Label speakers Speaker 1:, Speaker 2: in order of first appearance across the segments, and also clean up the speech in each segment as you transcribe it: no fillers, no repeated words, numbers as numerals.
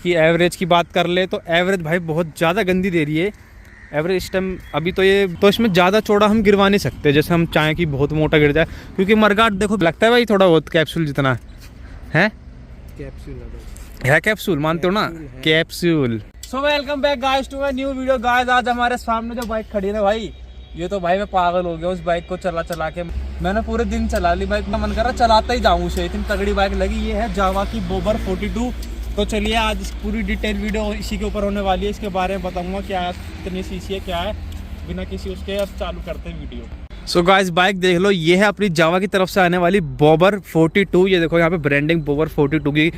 Speaker 1: इसकी एवरेज की बात कर ले तो एवरेज भाई बहुत ज़्यादा गंदी दे रही है एवरेज इस टाइम। अभी तो ये तो इसमें ज़्यादा चौड़ा हम गिरवा नहीं सकते, जैसे हम चाहें कि बहुत मोटा गिर जाए, क्योंकि मरगाट देखो लगता है भाई थोड़ा बहुत कैप्सूल जितना है। कैप्सूल है, कैप्सूल मानते हो ना, capsule. So welcome back guys to my new video. Guys आज हमारे सामने जो बाइक खड़ी है ना भाई, ये तो भाई मैं पागल हो गया उस बाइक को चला चला के। मैंने पूरे दिन चला ली बाइक, का मन कर रहा चलाता ही जाऊँ उसे, इतनी तगड़ी बाइक लगी। ये है जावा की बोबर 42। तो चलिए आज पूरी डिटेल वीडियो इसी के ऊपर होने वाली है, इसके बारे में बताऊंगा क्या कितनी सीसी है क्या है, बिना किसी उसके। अब चालू करते हैं वीडियो। सो गाइस बाइक देख लो, ये है अपनी जावा की तरफ से आने वाली बोबर 42। ये देखो यहाँ पे ब्रांडिंग बोबर 42 की।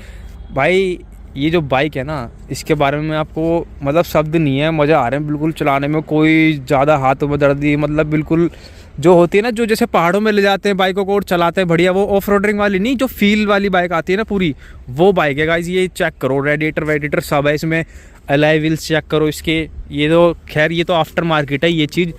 Speaker 1: भाई ये जो बाइक है ना, इसके बारे में आपको मतलब शब्द नहीं है, मज़ा आ रहे हैं बिल्कुल चलाने में। कोई ज़्यादा हाथों में दर्द नहीं, मतलब बिल्कुल जो होती है ना, जो जैसे पहाड़ों में ले जाते हैं बाइकों को और चलाते हैं बढ़िया, वो ऑफ रोडिंग वाली नहीं, जो फील वाली बाइक आती है ना पूरी, वो बाइक है गाइस। ये चेक करो, रेडिएटर वेडिएटर सब है इसमें, अलॉय व्हील्स चेक करो इसके। ये तो खैर ये तो आफ्टर मार्केट है ये चीज़,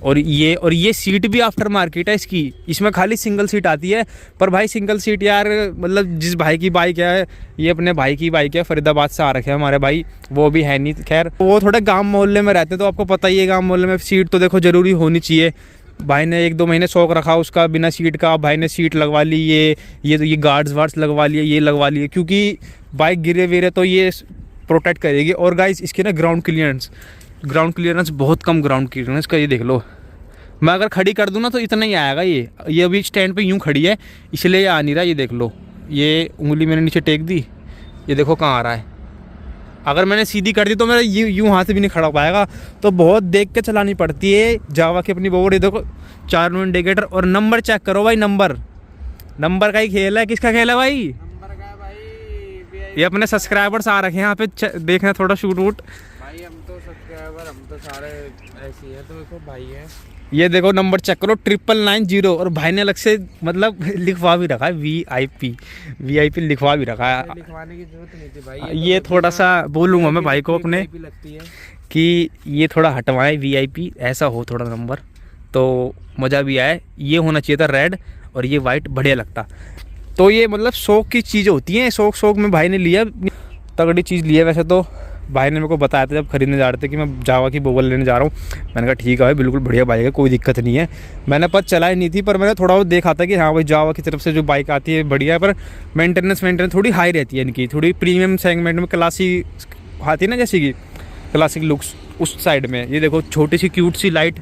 Speaker 1: और ये सीट भी आफ्टर मार्केट है इसकी। इसमें खाली सिंगल सीट आती है, पर भाई सिंगल सीट यार मतलब जिस भाई की बाइक है, ये अपने भाई की बाइक है, फरीदाबाद से आ रखे हैं हमारे भाई, वो भी है नहीं। खैर वो थोड़े गांव मोहल्ले में रहते हैं, तो आपको पता ही है गांव मोहल्ले में सीट तो देखो ज़रूरी होनी चाहिए। भाई ने 1-2 महीने शौक रखा उसका बिना सीट का, भाई ने सीट लगवा ली, ये गार्ड्स वार्ड्स लगवा लिए, ये लगवा लिए, क्योंकि बाइक गिरे विरे तो ये प्रोटेक्ट करेगी। और गाइस इसके ना ग्राउंड क्लियरेंस बहुत कम ग्राउंड क्लियरेंस का। ये देख लो, मैं अगर खड़ी कर दूँ ना तो इतना ही आएगा। ये अभी स्टैंड पे यूँ खड़ी है इसलिए ये आ नहीं रहा। ये देख लो, ये उंगली मैंने नीचे टेक दी, ये देखो कहाँ आ रहा है। अगर मैंने सीधी कर दी तो मेरा यूँ हाथ भी नहीं खड़ा हो पाएगा, तो बहुत देख के चलानी पड़ती है जावा की अपनी बोबर। ये देखो 4 इंडिकेटर और नंबर चेक करो भाई, नंबर का ही खेल है। किसका खेल है भाई?
Speaker 2: नंबर का भाई।
Speaker 1: ये अपने सब्सक्राइबर्स आ रखे हैं यहाँ पे, देखना थोड़ा शूट वूट।
Speaker 2: भाई हम तो सब्सक्राइबर, हम तो सारे ऐसे ही है, तो देखो भाई है।
Speaker 1: ये देखो नंबर चेक करो 9990, और भाई ने अलग से मतलब लिखवा भी रखा है VIP लिखवा भी रखा है।
Speaker 2: लिखवाने की जरूरत नहीं थी भाई।
Speaker 1: ये थोड़ा सा बोलूँगा मैं भाई को अपने कि ये थोड़ा हटवाएं VIP, ऐसा हो थोड़ा नंबर तो मज़ा भी आए। ये होना चाहिए था रेड, और ये वाइट बढ़िया लगता। तो ये मतलब शौक की चीज़ें होती हैं, शौक में भाई ने लिया, तगड़ी चीज़ लिया। वैसे तो भाई ने मेरे को बताया था जब खरीदने जा रहे थे कि मैं जावा की बोबर लेने जा रहा हूँ। मैंने कहा ठीक है भाई, बिल्कुल बढ़िया बाइक है, कोई दिक्कत नहीं है। मैंने पर चलाई नहीं थी, पर मैंने थोड़ा बहुत देखा था कि हाँ भाई जावा की तरफ से जो बाइक आती है बढ़िया है, पर मेंटेनेंस थोड़ी हाई रहती है इनकी, थोड़ी प्रीमियम सेगमेंट में क्लासिक आती है ना, जैसे कि क्लासिक लुक्स उस साइड में। ये देखो छोटी सी क्यूट सी लाइट,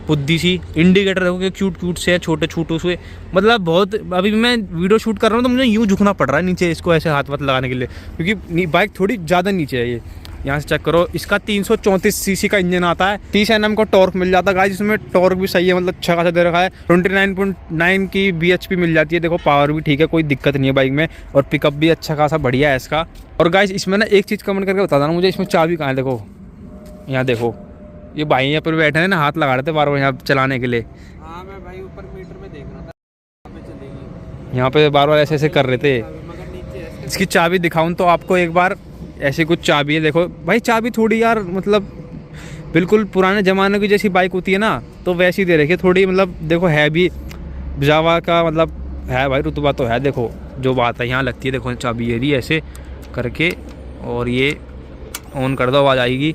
Speaker 1: पुद्दी सी इंडिकेटर देखो कि क्यूट से है, छोटे से। मतलब बहुत, अभी मैं वीडियो शूट कर रहा हूँ तो मुझे यूँ झुकना पड़ रहा है नीचे इसको ऐसे हाथ लगाने के लिए, क्योंकि बाइक थोड़ी ज़्यादा नीचे है। ये यहाँ से चेक करो, इसका 334 सीसी का इंजन आता है, 30 Nm का टॉर्क मिल जाता है गाइस। जिसमें टॉर्क भी सही है, मतलब अच्छा खासा दे रखा है। 29.9 की bhp मिल जाती है। देखो पावर भी ठीक है, कोई दिक्कत नहीं है बाइक में, और पिकअप भी अच्छा खासा बढ़िया है इसका। और गाइस इसमें ना एक चीज़ कमेंट करके बता देना मुझे, इसमें चाबी कहाँ है? देखो यहाँ देखो, ये भाई यहाँ पर बैठे हैं ना, हाथ लगा रहे थे बार बार यहाँ चलाने के लिए।
Speaker 2: हाँ मैं भाई ऊपर मीटर में देख रहा था, चलेगी
Speaker 1: यहाँ पे बार बार ऐसे कर रहे थे।
Speaker 2: मगर नीचे
Speaker 1: इसकी चाबी दिखाऊं तो आपको एक बार, ऐसे कुछ चाबी है। देखो भाई चाबी थोड़ी यार मतलब बिल्कुल पुराने ज़माने की जैसी बाइक होती है ना, तो वैसी दे रखी है थोड़ी। मतलब देखो है भी जावा का, मतलब है भाई रुतबा तो है। देखो जो बात है यहाँ लगती है, देखो चाबी ये रही ऐसे करके, और ये ऑन कर दो आवाज़ आएगी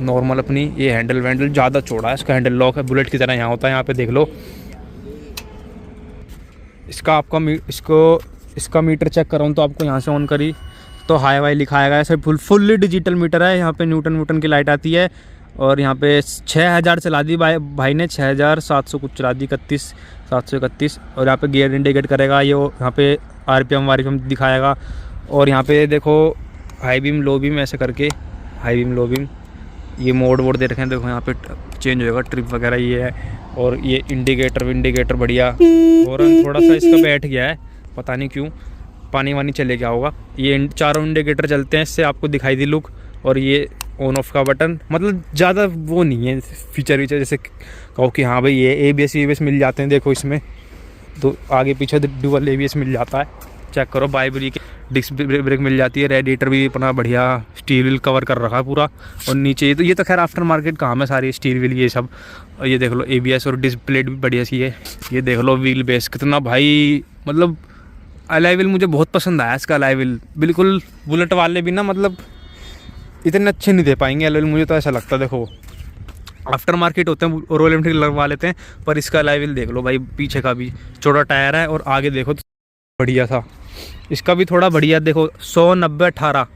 Speaker 1: नॉर्मल अपनी। ये हैंडल ज़्यादा चौड़ा है, इसका हैंडल लॉक है, बुलेट की तरह यहाँ होता है। यहाँ पे देख लो इसका, आपका इसका मीटर चेक कराऊँ तो आपको यहाँ से ऑन करी तो हाई वाई लिखा आएगा ऐसे। फुल्ली डिजिटल मीटर है। यहाँ पे न्यूटन की लाइट आती है, और यहाँ पे 6000 चला दी भाई ने, 6700 कुछ चला दी, 731। और यहाँ पे गियर इंडिकेट करेगा, ये यहाँ पे RPM दिखाएगा। और यहाँ पे देखो हाई बीम लो बीम ऐसे करके, हाई बीम लो बीम, ये मोड दे रखे हैं। देखो यहाँ पे चेंज होएगा ट्रिप वगैरह ये है। और ये इंडिकेटर बढ़िया। हॉर्न थोड़ा सा इसका बैठ गया है, पता नहीं क्यों, पानी वानी चले गया होगा। ये चारों इंडिकेटर चलते हैं, इससे आपको दिखाई दी लुक। और ये ऑन ऑफ का बटन, मतलब ज़्यादा वो नहीं है फीचर जैसे कहो कि हाँ भाई ये ABS मिल जाते हैं। देखो इसमें तो आगे पीछे डुअल ABS मिल जाता है। चेक करो बाइबरी की डिस्क ब्रेक मिल जाती है। रेडिएटर भी अपना बढ़िया स्टील व्हील कवर कर रखा है पूरा। और नीचे ये तो खैर आफ्टर मार्केट काम है सारी, स्टील व्हील ये सब। और ये देख लो ABS और डिस्क प्लेट भी बढ़िया सी है। ये देख लो व्हील बेस कितना भाई, मतलब अलॉय व्हील मुझे बहुत पसंद आया इसका अलॉय व्हील। बिल्कुल बुलेट वाले भी ना मतलब इतने अच्छे नहीं दे पाएंगे अलॉय व्हील, मुझे तो ऐसा लगता है। देखो आफ्टर मार्केट होते हैं रॉयल एनफील्ड लगवा लेते हैं, पर इसका अलॉय व्हील देख लो भाई, पीछे का भी चौड़ा टायर है और आगे देखो तो बढ़िया था। इसका भी थोड़ा बढ़िया देखो 190/18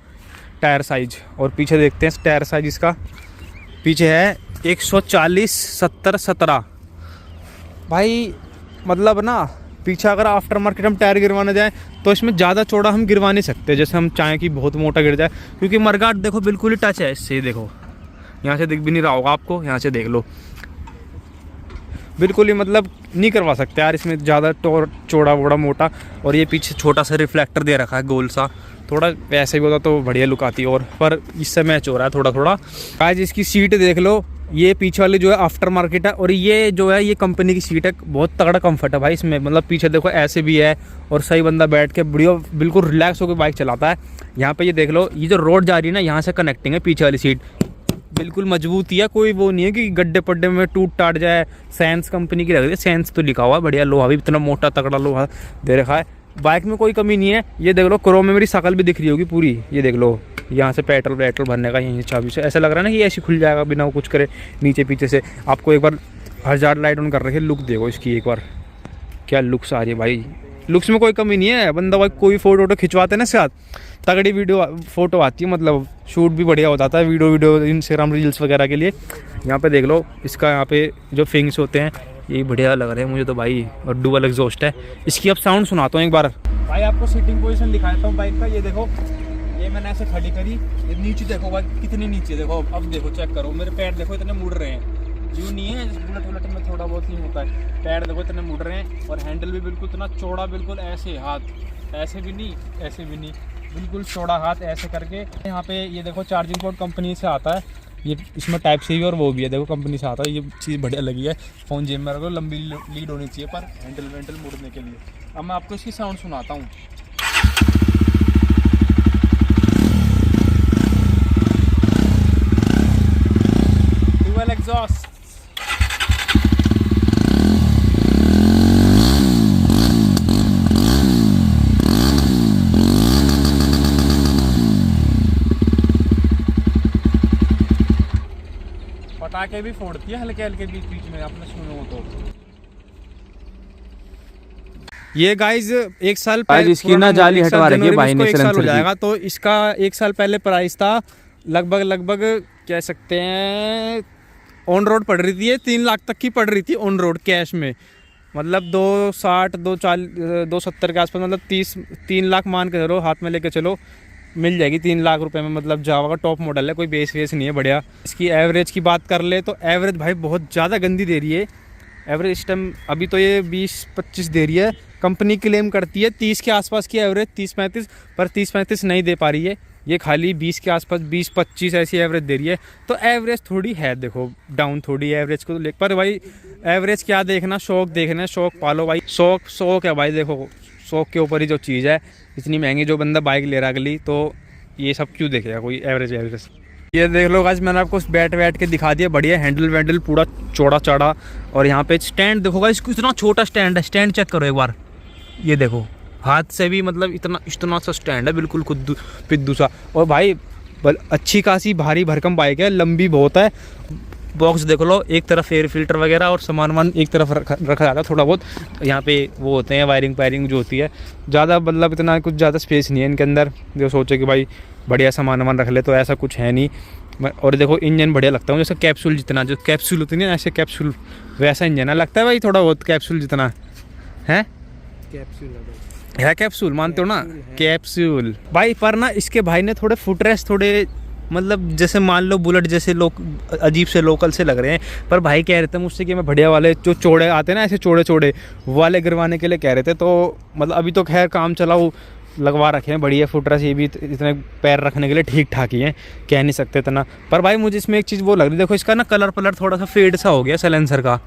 Speaker 1: टायर साइज, और पीछे देखते हैं टायर साइज इसका पीछे है 140/70/17 भाई। मतलब ना पीछे अगर आफ्टर मार्केट हम टायर गिरवाने जाएं तो इसमें ज़्यादा चौड़ा हम गिरवा नहीं सकते, जैसे हम चाहें कि बहुत मोटा गिर जाए, क्योंकि मरगाट देखो बिल्कुल ही टच है इससे। देखो यहाँ से दिख भी नहीं रहा होगा आपको, यहाँ से देख लो, बिल्कुल ही मतलब नहीं करवा सकते यार इसमें ज़्यादा चौड़ा बड़ा मोटा। और ये पीछे छोटा सा रिफ्लेक्टर दे रखा है गोल सा, थोड़ा वैसे भी होता तो बढ़िया लुक आती, और पर इससे मैच हो रहा है थोड़ा थोड़ा। आज इसकी सीट देख लो, ये पीछे वाली जो है आफ्टर मार्केट है, और ये जो है ये कंपनी की सीट है। बहुत तगड़ा कंफर्ट है भाई इसमें, मतलब पीछे देखो ऐसे भी है, और सही बंदा बैठ के बढ़िया बिल्कुल रिलैक्स होकर बाइक चलाता है। यहाँ पे ये देख लो, ये जो रोड जा रही है ना यहाँ से कनेक्टिंग है पीछे वाली सीट, बिल्कुल मजबूत ही है, कोई वो नहीं है कि गड्ढे पड्डे में टूट टाट जाए। सैंस कंपनी की लग रही है, सैंस तो लिखा हुआ है, बढ़िया लोहा भी इतना मोटा तगड़ा लोहा दे रखा है। बाइक में कोई कमी नहीं है। ये देख लो क्रोम में मेरी शकल भी दिख रही होगी पूरी, ये देख लो यहाँ से पेट्रोल भरने का, यहीं से चाबी से ऐसा लग रहा है ना कि ऐसे खुल जाएगा बिना वो कुछ करे। नीचे पीछे से आपको एक बार हजार लाइट ऑन कर रखी है, लुक देखो इसकी एक बार, क्या लुक्स आ रही है भाई। लुक्स में कोई कमी नहीं है, बंदा भाई कोई फोटो खिंचवाते हैं ना साथ, तगड़ी वीडियो फोटो आती है, मतलब शूट भी बढ़िया हो जाता है, वीडियो इंस्टाग्राम रील्स वगैरह के लिए। यहाँ पे देख लो इसका, यहाँ पे जो फिंग्स होते हैं ये बढ़िया लग रहे हैं मुझे तो भाई, और डुअल एग्जॉस्ट है। इसकी अब साउंड सुनाता हूँ एक बार भाई आपको। सीटिंग पोजीशन दिखाता हूँ बाइक का, ये देखो, ये मैंने ऐसे खड़ी करी, ये नीचे देखो भाई कितनी नीचे देखो, अब देखो चेक करो मेरे पैर देखो इतने मुड़ रहे हैं, यूँ नहीं है बुलेट में थोड़ा बहुत नहीं होता है, पैर देखो इतने मुड़ रहे हैं, और हैंडल भी बिल्कुल इतना चौड़ा, बिल्कुल ऐसे हाथ ऐसे भी नहीं ऐसे भी नहीं, बिल्कुल चौड़ा हाथ ऐसे करके। यहाँ पे ये देखो चार्जिंग पोर्ट कंपनी से आता है, ये इसमें टाइप सी भी और वो भी है, देखो कंपनी से आता है, ये चीज़ बढ़िया लगी है। फ़ोन जेब में रखो, लंबी लीड होनी चाहिए पर हैंडल मुड़ने के लिए। अब मैं आपको इसकी साउंड सुनाता हूँ। डुअल एग्जॉस्ट, पटाखे भी फोड़ती है हल्के हल्के बीच बीच में, आपने सुनो तो। ये गाइज एक साल पहले
Speaker 3: इसकी ना जाली हटवा रखी है भाई ने,
Speaker 1: एक साल हो जाएगा, तो इसका एक साल पहले प्राइस था लगभग कह सकते हैं ऑन रोड पड़ रही थी, ये 3 लाख तक की पड़ रही थी ऑन रोड कैश में, मतलब 260 270 के आसपास, मतलब 3 लाख मान के चलो, हाथ में लेके चलो मिल जाएगी 3 लाख रुपए में। मतलब जावा का टॉप मॉडल है, कोई बेस वेस नहीं है, बढ़िया। इसकी एवरेज की बात कर ले तो एवरेज भाई बहुत ज़्यादा गंदी दे रही है एवरेज इस टाइम। अभी तो ये 20-25 दे रही है, कंपनी क्लेम करती है 30 के आसपास की एवरेज, 30-35, पर 30-35 नहीं दे पा रही है, ये खाली 20 के आसपास 20-25 ऐसी एवरेज दे रही है। तो एवरेज थोड़ी है देखो डाउन, थोड़ी एवरेज को लेकर, पर भाई एवरेज क्या देखना, शौक देखना, शौक पालो भाई, शौक है भाई। देखो शौक के ऊपर ही जो चीज़ है, इतनी महंगी जो बंदा बाइक ले रहा अगली, तो ये सब क्यों देखेगा कोई एवरेज। ये देख लो गाइस, मैंने आपको बैठ के दिखा दिया, बढ़िया हैंडल वैंडल पूरा चौड़ा चाड़ा। और यहाँ पे स्टैंड देखो गाइस, इतना छोटा स्टैंड है, स्टैंड चेक करो एक बार, ये देखो हाथ से भी मतलब इतना सा स्टैंड है, बिल्कुल खुद पिद्दू सा। और भाई अच्छी खासी भारी भरकम बाइक है, लंबी बहुत है। बॉक्स देख लो, एक तरफ एयर फिल्टर वगैरह और सामान एक तरफ रखा जाता है थोड़ा बहुत। यहाँ पे वो होते हैं वायरिंग जो होती है, ज़्यादा मतलब इतना कुछ ज़्यादा स्पेस नहीं है इनके अंदर, जो सोचे कि भाई बढ़िया सामान रख ले, तो ऐसा कुछ है नहीं। और देखो इंजन बढ़िया लगता है जैसे कैप्सूल जितना, जो कैप्सूल होती है ना ऐसे कैप्सूल, वैसा इंजन है, लगता है भाई थोड़ा बहुत कैप्सूल जितना है। कैप्सूल मानते हो ना, कैप्सूल भाई। पर ना इसके भाई ने थोड़े फुटरेस्ट थोड़े मतलब जैसे मान लो बुलेट जैसे लोग अजीब से लोकल से लग रहे हैं, पर भाई कह रहे थे मुझसे कि मैं बढ़िया वाले जो चौड़े आते हैं ना ऐसे चौड़े वाले गिरवाने के लिए कह रहे थे। तो मतलब अभी तो खैर काम चलाओ लगवा रखे हैं बढ़िया फुटरेस, ये भी इतने पैर रखने के लिए ठीक ठाक ही हैं, कह नहीं सकते इतना। पर भाई मुझे इसमें एक चीज़ वो लग रही, देखो इसका ना कलर थोड़ा सा फेड सा हो गया साइलेंसर का।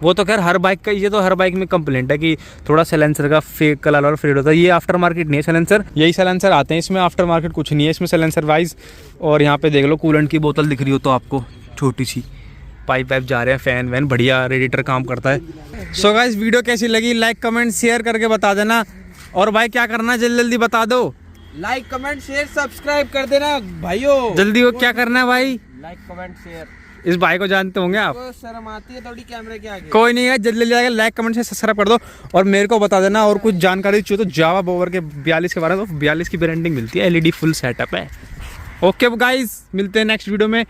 Speaker 1: वो तो खैर हर बाइक का, ये तो हर बाइक में कंप्लेंट है कि थोड़ा साइलेंसर का फेक कलर और फेड होता है। ये आफ्टर मार्केट नहीं है साइलेंसर, यही साइलेंसर आते हैं इसमें, आफ्टर मार्केट कुछ नहीं है इसमें साइलेंसर वाइज। और यहाँ पे देख लो कूलेंट की बोतल दिख रही हो तो आपको, छोटी सी पाइप जा रहे हैं, फैन वैन बढ़िया, रेडिएटर काम करता है। सो गाइस वीडियो कैसी लगी लाइक कमेंट शेयर करके बता देना। और भाई क्या करना है जल्दी जल्दी बता दो,
Speaker 2: लाइक कमेंट शेयर सब्सक्राइब कर देना भाइयों।
Speaker 1: जल्दी वो क्या करना है भाई,
Speaker 2: लाइक कमेंट शेयर।
Speaker 1: इस भाई को जानते होंगे आप,
Speaker 2: तो शर्म आती है थोड़ी कैमरे के आगे।
Speaker 1: कोई नहीं है, जल्दी जल्दी आके लाइक कमेंट से सब्सक्राइब कर दो और मेरे को बता देना। और कुछ जानकारी चाहिए तो जावा बोवर के 42 के बारे में, तो 42 की ब्रांडिंग मिलती है, LED फुल सेटअप है। ओके गाइस, मिलते हैं नेक्स्ट वीडियो में,